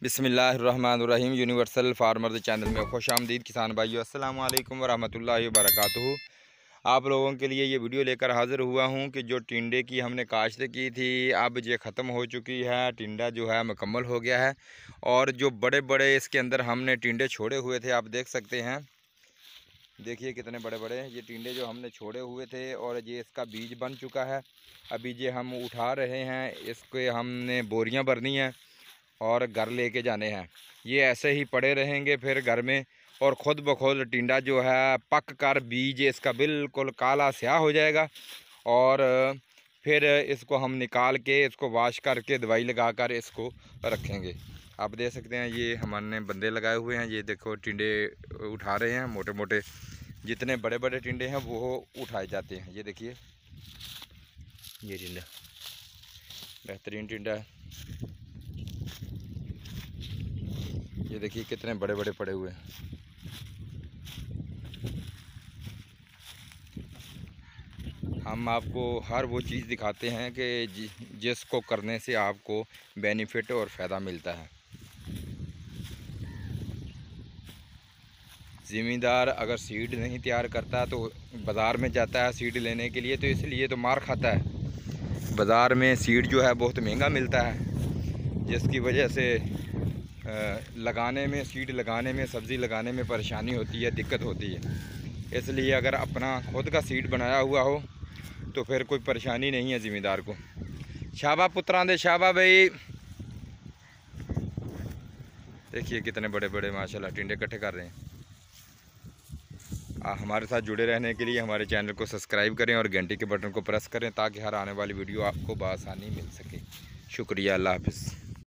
बिस्मिल्लाहिर्रहमानिर्रहीम। Universal farmer channel में खुश आमदीद किसान भाइयों, अस्सलाम वालेकुम वरहमतुल्लाहि वबरकातुहू। आप लोगों के लिए ये वीडियो लेकर हाज़िर हुआ हूँ कि जो टिंडे की हमने काश्त की थी अब ये ख़त्म हो चुकी है। टिंडा जो है मुकम्मल हो गया है और जो बड़े बड़े इसके अंदर हमने टिंडे छोड़े हुए थे, आप देख सकते हैं। देखिए कितने बड़े बड़े ये टिंडे जो हमने छोड़े हुए थे और ये इसका बीज बन चुका है। अभी ये हम उठा रहे हैं, इसके हमने बोरियां भरनी हैं और घर लेके जाने हैं। ये ऐसे ही पड़े रहेंगे फिर घर में और ख़ुद ब खुद टिंडा जो है पक कर बीज इसका बिल्कुल काला स्याह हो जाएगा और फिर इसको हम निकाल के इसको वाश करके दवाई लगा कर इसको रखेंगे। आप देख सकते हैं ये हमने बंदे लगाए हुए हैं। ये देखो टिंडे उठा रहे हैं, मोटे मोटे जितने बड़े बड़े टिंडे हैं वो उठाए जाते हैं। ये देखिए ये टिंडा बेहतरीन टिंडा है। ये देखिए कितने बड़े बड़े पड़े हुए हैं। हम आपको हर वो चीज़ दिखाते हैं कि जिसको करने से आपको बेनिफिट और फ़ायदा मिलता है। ज़मींदार अगर सीड नहीं तैयार करता तो बाज़ार में जाता है सीड लेने के लिए, तो इसलिए तो मार खाता है। बाज़ार में सीड जो है बहुत महंगा मिलता है, जिसकी वजह से लगाने में सीड लगाने में सब्ज़ी लगाने में परेशानी होती है, दिक्कत होती है। इसलिए अगर अपना खुद का सीड बनाया हुआ हो तो फिर कोई परेशानी नहीं है ज़मींदार को। शाबा पुत्रां दे शाबा भाई। देखिए कितने बड़े बड़े माशाल्लाह टिंडे इकट्ठे कर रहे हैं। हमारे साथ जुड़े रहने के लिए हमारे चैनल को सब्सक्राइब करें और घंटी के बटन को प्रेस करें ताकि हर आने वाली वीडियो आपको बआसानी मिल सके। शुक्रिया, अल्लाह हाफ़िज़।